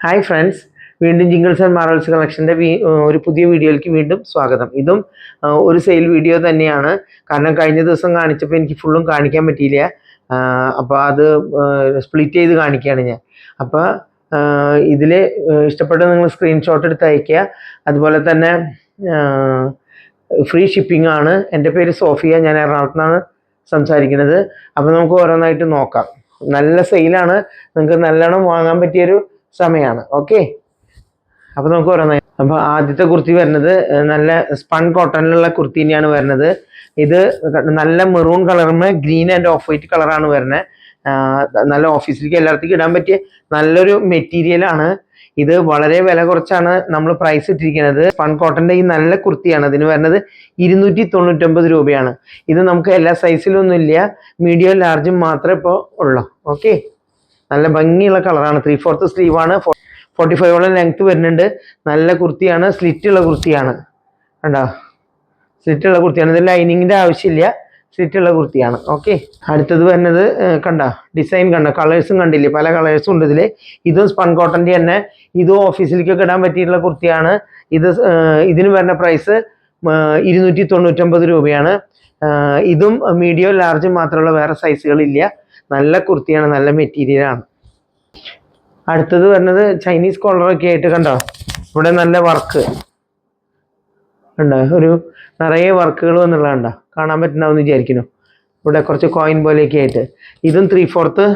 Hi friends, വീണ്ടും jingles and Marvels കളക്ഷൻ്റെ ഒരു പുതിയ വീഡിയോയിലേക്ക് വീണ്ടും സ്വാഗതം. ഇതും ഒരു സെയിൽ വീഡിയോ തന്നെയാണ്. കാരണം കഴിഞ്ഞ ദിവസം കാണിച്ചപ്പോൾ എനിക്ക് ഫുള്ളും കാണിക്കാൻ പറ്റിയില്ല. അപ്പോൾ അത് സ്പ്ലിറ്റ് ചെയ്ത് കാണിക്കുകയാണ് ഞാൻ. അപ്പോൾ ഇതിൽ ഇഷ്ടപ്പെട്ട നിങ്ങൾ സ്ക്രീൻഷോട്ട് എടുത്ത് അയയ്ക്കുക. അതുപോലെ തന്നെ ഫ്രീ ഷിപ്പിംഗ് ആണ്. എൻ്റെ പേര് സോഫിയ, ഞാൻ എറണാകുളത്ത് നിന്നാണ് സംസാരിക്കുന്നത്. അപ്പോൾ നമുക്ക് ഓരോന്നായിട്ട് നോക്കാം. നല്ല സെയിലാണ്, നിങ്ങൾക്ക് നല്ലോണം വാങ്ങാൻ പറ്റിയൊരു സമയമാണ്. ഓക്കെ, അപ്പോൾ നമുക്ക് ഓരോന്നായി. അപ്പോൾ ആദ്യത്തെ കുർത്തി വരുന്നത് നല്ല സ്പൺ കോട്ടണിലുള്ള കുർത്തി തന്നെയാണ് വരുന്നത്. ഇത് നല്ല മെറൂൺ കളറുമേ ഗ്രീൻ ആൻഡ് ഓഫ് വൈറ്റ് കളറാണ് വരുന്നത്. നല്ല ഓഫീസിലേക്ക് എല്ലായിടത്തേക്കും ഇടാൻ പറ്റിയ നല്ലൊരു മെറ്റീരിയലാണ്. ഇത് വളരെ വില കുറച്ചാണ് നമ്മൾ പ്രൈസ് ഇട്ടിരിക്കുന്നത്. സ്പൺ കോട്ടൻ്റെ ഈ നല്ല കുർത്തിയാണ്. ഇതിന് വരുന്നത് 299 രൂപയാണ്. ഇത് നമുക്ക് എല്ലാ സൈസിലൊന്നും ഇല്ല, മീഡിയം ലാർജും മാത്രമേ ഇപ്പോൾ ഉള്ളൂ. ഓക്കെ, നല്ല ഭംഗിയുള്ള കളറാണ്. 3/4 സ്ലീവാണ്, 45 ലെങ്ത് വരുന്നുണ്ട്. നല്ല കുർത്തിയാണ്, സ്ലിറ്റുള്ള കുർത്തിയാണ്. കണ്ടോ, സ്ലിറ്റുള്ള കുർത്തിയാണ്. ഇത് ലൈനിങ്ങിൻ്റെ ആവശ്യമില്ല, സ്ലിറ്റുള്ള കുർത്തിയാണ്. ഓക്കെ, അടുത്തത് വരുന്നത് കണ്ടോ, ഡിസൈൻ കണ്ടോ, കളേഴ്സും കണ്ടില്ലേ, പല കളേഴ്സും ഉണ്ട് ഇതിൽ. ഇതും സ്പൺ കോട്ടൻ്റെ തന്നെ. ഇതും ഓഫീസിലേക്കൊക്കെ ഇടാൻ പറ്റിയിട്ടുള്ള കുർത്തിയാണ്. ഇതിന് വരുന്ന പ്രൈസ് 299 രൂപയാണ്. ഇതും മീഡിയം ലാർജും മാത്രമുള്ള വേറെ സൈസുകളില്ല. നല്ല കുർത്തിയാണ്, നല്ല മെറ്റീരിയലാണ്. അടുത്തത് വരുന്നത് ചൈനീസ് കോളറൊക്കെ ആയിട്ട് കണ്ടോ, ഇവിടെ നല്ല വർക്ക് ഉണ്ടോ, ഒരു നിറയെ വർക്കുകൾ വന്നുള്ള കണ്ടോ, കാണാൻ പറ്റുന്നുണ്ടാവും വിചാരിക്കുന്നു. ഇവിടെ കുറച്ച് കോയിൻ പോലെയൊക്കെ ആയിട്ട്. ഇതും 3/4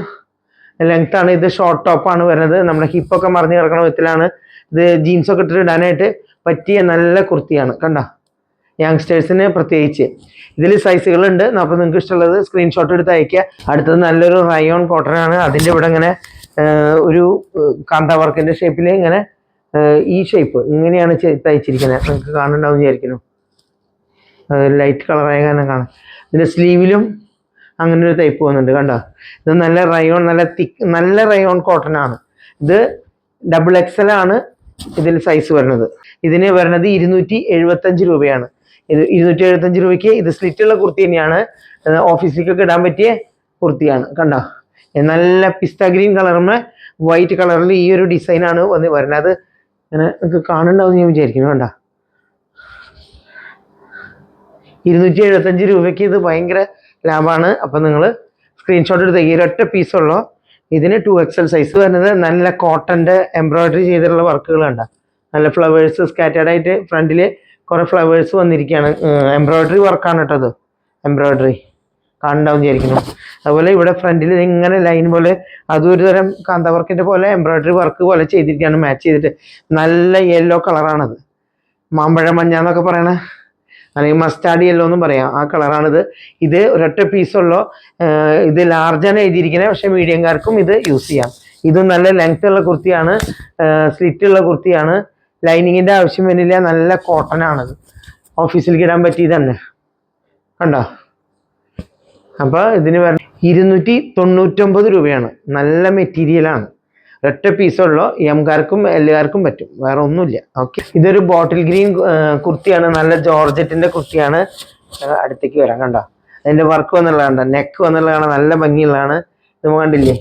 ലെങ്ത് ആണ്. ഇത് ഷോർട്ട് ടോപ്പാണ് വരുന്നത്. നമ്മുടെ ഹിപ്പൊക്കെ മറിഞ്ഞ് കിടക്കുന്ന വിധത്തിലാണ്. ഇത് ജീൻസൊക്കെ ഇട്ടിട്ട് ഇടാനായിട്ട് പറ്റിയ നല്ല കുർത്തിയാണ്. കണ്ടോ, യങ്സ്റ്റേഴ്സിന് പ്രത്യേകിച്ച്. ഇതിൽ സൈസുകളുണ്ട്. അപ്പോൾ നിങ്ങൾക്ക് ഇഷ്ടമുള്ളത് സ്ക്രീൻഷോട്ട് എടുത്ത് അയക്കുക. അടുത്തത് നല്ലൊരു റയോൺ കോട്ടൺ ആണ്. അതിൻ്റെ ഇവിടെ ഇങ്ങനെ ഒരു കാന്ത വർക്കിൻ്റെ ഷേപ്പിൽ ഇങ്ങനെ ഈ ഷേപ്പ് ഇങ്ങനെയാണ് തയ്ച്ചിരിക്കുന്നത്. നിങ്ങൾക്ക് കാണുന്നുണ്ടാവും വിചാരിക്കുന്നു. ലൈറ്റ് കളറായ കാരണം കാണാം. ഇതിൻ്റെ സ്ലീവിലും അങ്ങനെ ഒരു ടൈപ്പ് വന്നിട്ടുണ്ട്. കണ്ടോ, ഇത് നല്ല റയോൺ, നല്ല റയോൺ കോട്ടൺ ആണ്. ഇത് XXL ആണ് ഇതിൽ സൈസ് വരുന്നത്. ഇതിന് വരുന്നത് 275 രൂപയാണ്. ഇത് 275 രൂപയ്ക്ക് ഇത് സ്ലിറ്റുള്ള കുർത്തി തന്നെയാണ്. ഓഫീസിലേക്കൊക്കെ ഇടാൻ പറ്റിയ കുർത്തിയാണ്. കണ്ടോ, നല്ല പിസ്ത ഗ്രീൻ കളറുമേ വൈറ്റ് കളറിൽ ഈ ഒരു ഡിസൈനാണ് വരുന്നത്. അത് ഇങ്ങനെ നിങ്ങൾക്ക് കാണുന്നുണ്ടാവും ഞാൻ വിചാരിക്കുന്നു. കണ്ടോ, 275 രൂപയ്ക്ക് ഇത് ഭയങ്കര ലാഭമാണ്. അപ്പം നിങ്ങൾ സ്ക്രീൻഷോട്ട് എടുത്ത് ഈ ഒരൊറ്റ പീസുള്ളൂ. ഇതിന് 2XL സൈസ് വരുന്നത്. നല്ല കോട്ടൻ്റെ എംബ്രോയിഡറി ചെയ്തിട്ടുള്ള വർക്കുകൾ കണ്ട, നല്ല ഫ്ലവേഴ്സ് സ്കാറ്റേർഡായിട്ട് ഫ്രണ്ടിൽ കുറേ ഫ്ലവേഴ്സ് വന്നിരിക്കുകയാണ്. എംബ്രോയിഡറി വർക്കാണ് കേട്ടോ, അത് എംബ്രോയിഡറി കാണുന്നുണ്ടാവും വിചാരിക്കുന്നു. അതുപോലെ ഇവിടെ ഫ്രണ്ടിൽ ഇങ്ങനെ ലൈൻ പോലെ അതും ഒരു തരം കാന്ത വർക്കിൻ്റെ പോലെ എംബ്രോയിഡറി വർക്ക് പോലെ ചെയ്തിരിക്കുകയാണ്, മാച്ച് ചെയ്തിട്ട്. നല്ല യെല്ലോ കളറാണത്, മാമ്പഴ മഞ്ഞ എന്നൊക്കെ പറയണ, അല്ലെങ്കിൽ മസ്റ്റാർഡ് യെല്ലോ എന്നും പറയാം, ആ കളറാണിത്. ഇത് ഒരൊറ്റ പീസുള്ളൂ. ഇത് ലാർജാണ് എഴുതിയിരിക്കുന്നത്, പക്ഷേ മീഡിയംകാർക്കും ഇത് യൂസ് ചെയ്യാം. ഇതും നല്ല ലെങ്ത് ഉള്ള കുർത്തിയാണ്, സ്ലിറ്റുള്ള കുർത്തിയാണ്. ലൈനിങ്ങിൻ്റെ ആവശ്യം വരുന്നില്ല, നല്ല കോട്ടൺ ആണത്. ഓഫീസിലേക്ക് ഇടാൻ പറ്റിയത് തന്നെ. കണ്ടോ, അപ്പോൾ ഇതിന് 299 രൂപയാണ്. നല്ല മെറ്റീരിയലാണ്, ഒറ്റ പീസുള്ളൂ. എംകാർക്കും എല്ലാവർക്കും പറ്റും, വേറെ ഒന്നുമില്ല. ഓക്കെ, ഇതൊരു ബോട്ടിൽ ഗ്രീൻ കുർത്തിയാണ്, നല്ല ജോർജറ്റിൻ്റെ കുർത്തിയാണ്. അടുത്തേക്ക് വരാം. കണ്ടോ, അതിൻ്റെ വർക്ക് വന്നുള്ള കണ്ടോ, നെക്ക് വന്നുള്ളതാണ്, നല്ല ഭംഗിയുള്ളതാണ്. ഇത് കണ്ടില്ലേ,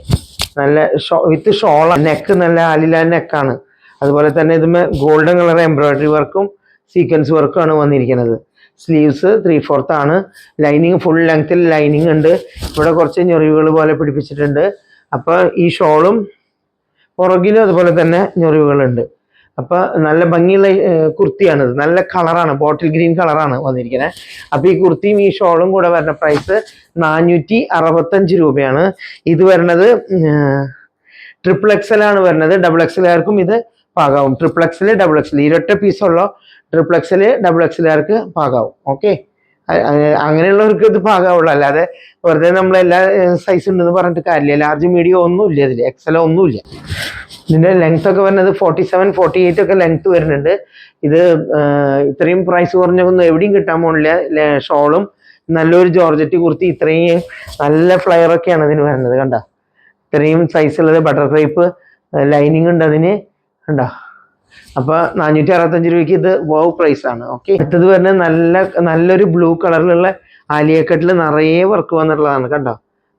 നല്ല വിത്ത് ഷോളാണ്. നെക്ക് നല്ല ആലില നെക്കാണ്. അതുപോലെ തന്നെ ഇതുമേ ഗോൾഡൻ കളർ എംബ്രോയിഡറി വർക്കും സീക്വൻസ് വർക്കും ആണ് വന്നിരിക്കുന്നത്. സ്ലീവ്സ് 3/4 ആണ്. ലൈനിങ് ഫുൾ ലെങ്ത്തിൽ ലൈനിങ് ഉണ്ട്. ഇവിടെ കുറച്ച് ഞൊറിവുകൾ പോലെ പിടിപ്പിച്ചിട്ടുണ്ട്. അപ്പോൾ ഈ ഷോളും പുറകിലും അതുപോലെ തന്നെ ഞൊറിവുകളുണ്ട്. അപ്പോൾ നല്ല ഭംഗിയുള്ള കുർത്തിയാണിത്. നല്ല കളറാണ്, ബോട്ടിൽ ഗ്രീൻ കളറാണ് വന്നിരിക്കുന്നത്. അപ്പോൾ ഈ കുർത്തിയും ഈ ഷോളും കൂടെ വരുന്ന പ്രൈസ് 465 രൂപയാണ്. ഇത് വരുന്നത് XXL ആണ് വരുന്നത്. XXLകാർക്കും ഇത് പാകാവും. XXL, XXL ഇരൊറ്റ പീസുള്ളൂ. XXL, XXLകാർക്ക് പാകാവും. ഓക്കെ, അങ്ങനെയുള്ളവർക്ക് ഇത് പാകാവുള്ളൂ. അല്ലാതെ വെറുതെ നമ്മൾ എല്ലാ സൈസ് ഉണ്ടെന്ന് പറഞ്ഞിട്ട് കാര്യമില്ല. ലാർജ് മീഡിയം ഒന്നുമില്ല ഇതിൽ, XL ഒന്നുമില്ല. ഇതിൻ്റെ ലെങ്ത് ഒക്കെ വരുന്നത് 47, 48 ഒക്കെ ലെങ്ത് വരുന്നുണ്ട്. ഇത് ഇത്രയും പ്രൈസ് കുറഞ്ഞൊന്നും എവിടെയും കിട്ടാൻ പോണില്ല. ഷോളും നല്ലൊരു ജോർജറ്റ് കുർത്തി, ഇത്രയും നല്ല ഫ്ലയറൊക്കെയാണ് ഇതിന് വരുന്നത്. കണ്ട, ഇത്രയും സൈസുള്ളത്, ബട്ടർ ക്രേപ്പ് ലൈനിങ് ഉണ്ട് അതിന്. കണ്ടോ, അപ്പോൾ 465 രൂപയ്ക്ക് ഇത് വൗ പ്രൈസാണ്. ഓക്കെ, അടുത്തത് വരുന്നത് നല്ലൊരു ബ്ലൂ കളറിലുള്ള ആലിയ കട്ടിൽ നിറയെ വർക്ക് വന്നിട്ടുള്ളതാണ്. കണ്ടോ,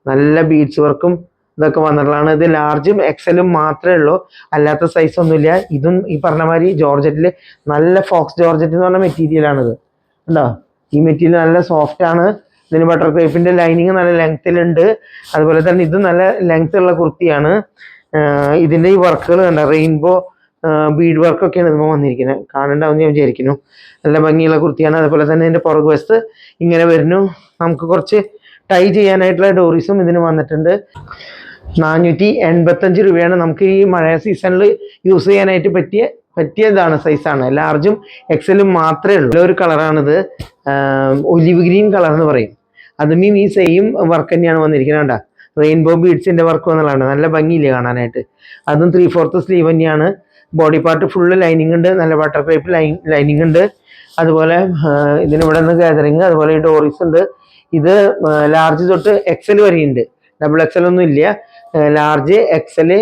നല്ല ബീഡ്സ് വർക്കും ഇതൊക്കെ വന്നിട്ടുള്ളതാണ്. ഇത് ലാർജും എക്സലും മാത്രമേ ഉള്ളൂ, അല്ലാത്ത സൈസ് ഒന്നുമില്ല. ഇതും ഈ പറഞ്ഞ മാതിരി ജോർജറ്റിൽ നല്ല ഫോക്സ് ജോർജറ്റ് എന്ന് പറഞ്ഞ മെറ്റീരിയലാണിത്. ഉണ്ടോ? ഈ മെറ്റീരിയൽ നല്ല സോഫ്റ്റ് ആണ്. ഇതിന് ബട്ടർ ക്രേപ്പിന്റെ ലൈനിങ് നല്ല ലെങ്ത്തിലുണ്ട്. അതുപോലെ തന്നെ ഇത് നല്ല ലെങ്ത് ഉള്ള കുർത്തിയാണ്. ഇതിന്റെ ഈ വർക്കുകൾ കണ്ട റെയിൻബോ ബീഡ് വർക്കൊക്കെയാണ് ഇതിപ്പോൾ വന്നിരിക്കുന്നത്. കാണണ്ടാവുന്ന ഞാൻ വിചാരിക്കുന്നു. നല്ല ഭംഗിയുള്ള കുർത്തിയാണ്. അതുപോലെ തന്നെ ഇതിന്റെ പുറകു വശത്ത് ഇങ്ങനെ വരുന്നു. നമുക്ക് കുറച്ച് ടൈ ചെയ്യാനായിട്ടുള്ള ഡോറീസും ഇതിന് വന്നിട്ടുണ്ട്. 485 രൂപയാണ്. നമുക്ക് ഈ മഴ സീസണിൽ യൂസ് ചെയ്യാനായിട്ട് പറ്റിയതാണ്, സൈസാണ്. ലാർജും എക്സലും മാത്രമേ ഉള്ളൂ. ഒരു കളറാണിത്, ഒലിവ് ഗ്രീൻ കളർ എന്ന് പറയും. അതും ഈ സെയിം വർക്ക് തന്നെയാണ് വന്നിരിക്കുന്നത്. കണ്ട റെയിൻബോ ബീഡ്സിന്റെ വർക്ക് വന്നുള്ളതാണ്. നല്ല ഭംഗിയില്ലേ കാണാനായിട്ട്. അതും 3/4 സ്ലീവ് തന്നെയാണ്. ബോഡി പാർട്ട് ഫുള്ള് ലൈനിങ് ഉണ്ട്, നല്ല ബട്ടർ ക്രേപ്പ് ലൈനിങ് ഉണ്ട്. അതുപോലെ ഇതിനിവിടെ നിന്ന് ഗാദറിങ്, അതുപോലെ ഈ ഡോറീസ് ഉണ്ട്. ഇത് ലാർജ് തൊട്ട് എക്സൽ വരെയുണ്ട്, ഡബിൾ എക്സൽ ഒന്നും ഇല്ല. ലാർജ്, എക്സല്,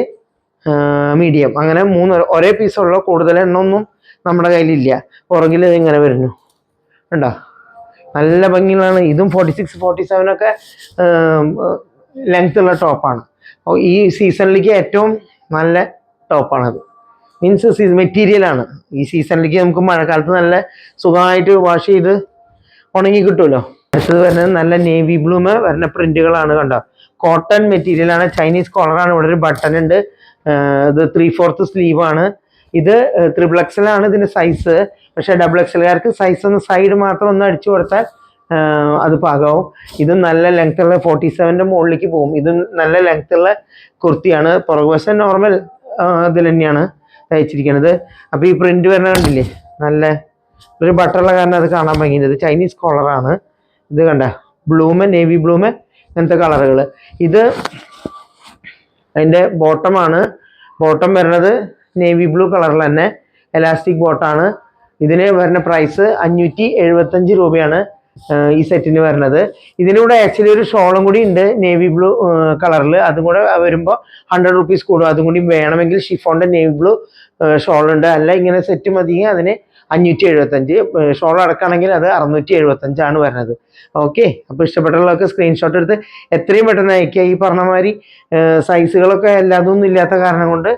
മീഡിയം, അങ്ങനെ 3 ഒരേ പീസുള്ള, കൂടുതൽ എണ്ണമൊന്നും നമ്മുടെ കയ്യിലില്ല. പുറകിൽ ഇങ്ങനെ വരുന്നു, ഉണ്ടോ? നല്ല ഭംഗികളാണ്. ഇതും 46, 47 ഒക്കെ ലെങ്ത് ഉള്ള ടോപ്പാണ്. ഈ സീസണിലേക്ക് ഏറ്റവും നല്ല ടോപ്പാണത്. മീൻസ് മെറ്റീരിയലാണ്. ഈ സീസണിലേക്ക് നമുക്ക് മഴക്കാലത്ത് നല്ല സുഖമായിട്ട് വാഷ് ചെയ്ത് ഉണങ്ങി കിട്ടുമല്ലോ. അടുത്തത് വരുന്നത് നല്ല നേവി ബ്ലൂമ് വരുന്ന പ്രിന്റുകളാണ്. കണ്ടോ? കോട്ടൺ മെറ്റീരിയലാണ്, ചൈനീസ് കോളറാണ്. ഇവിടെ ഒരു ബട്ടൺ ഉണ്ട്. ഇത് 3/4 സ്ലീവ് ആണ്. ഇത് XXL ആണ് ഇതിന്റെ സൈസ്. പക്ഷെ XXLകാർക്ക് സൈസ് ഒന്ന് സൈഡ് മാത്രം ഒന്ന് അടിച്ചു കൊടുത്താൽ അത് പാകാവും. ഇത് നല്ല ലെങ്ത് ഉള്ള 47ന്റെ മുകളിലേക്ക് പോകും. ഇത് നല്ല ലെങ്ത് ഉള്ള കുർത്തിയാണ്. പുറകുവശം നോർമൽ ഇതിൽ തന്നെയാണ് തയ്ച്ചിരിക്കുന്നത്. അപ്പൊ ഈ പ്രിന്റ് വരുന്ന കണ്ടില്ലേ, നല്ല ഒരു ബട്ടറുള്ള കാരണം അത് കാണാൻ ഭംഗിയുണ്ട്. ഇത് ചൈനീസ് കോളറാണ്. ഇത് കണ്ട ബ്ലൂമ്, നേവി ബ്ലൂമ്, അങ്ങനത്തെ കളറുകൾ. ഇത് അതിന്റെ ബോട്ടമാണ്. ബോട്ടം വരുന്നത് നേവി ബ്ലൂ കളറിൽ തന്നെ, എലാസ്റ്റിക് ബോട്ടാണ്. ഇതിന് വരുന്ന പ്രൈസ് 575 രൂപയാണ് ഈ സെറ്റിന് വരുന്നത്. ഇതിലൂടെ ആക്ച്വലി ഒരു ഷോളും കൂടി ഉണ്ട് നേവി ബ്ലൂ കളറിൽ. അതും കൂടെ വരുമ്പോൾ 100 റുപ്പീസ് കൂടും. അതും കൂടി വേണമെങ്കിൽ ഷിഫോണിന്റെ നേവി ബ്ലൂ ഷോളുണ്ട്. അല്ല ഇങ്ങനെ സെറ്റ് മതിയെങ്കിൽ അതിന് 575. ഷോൾ അടക്കാണെങ്കിൽ അത് 675 ആണ് വരുന്നത്. ഓക്കെ, അപ്പോൾ ഇഷ്ടപ്പെട്ടുള്ളവർക്ക് സ്ക്രീൻഷോട്ട് എടുത്ത് എത്രയും പെട്ടെന്ന് അയക്കുക. ഈ പറഞ്ഞ മാതിരി സൈസുകളൊക്കെ എല്ലാതൊന്നും ഇല്ലാത്ത കാരണം കൊണ്ട്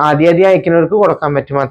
ആദ്യം അയക്കുന്നവർക്ക് കൊടുക്കാൻ പറ്റും മാത്രം.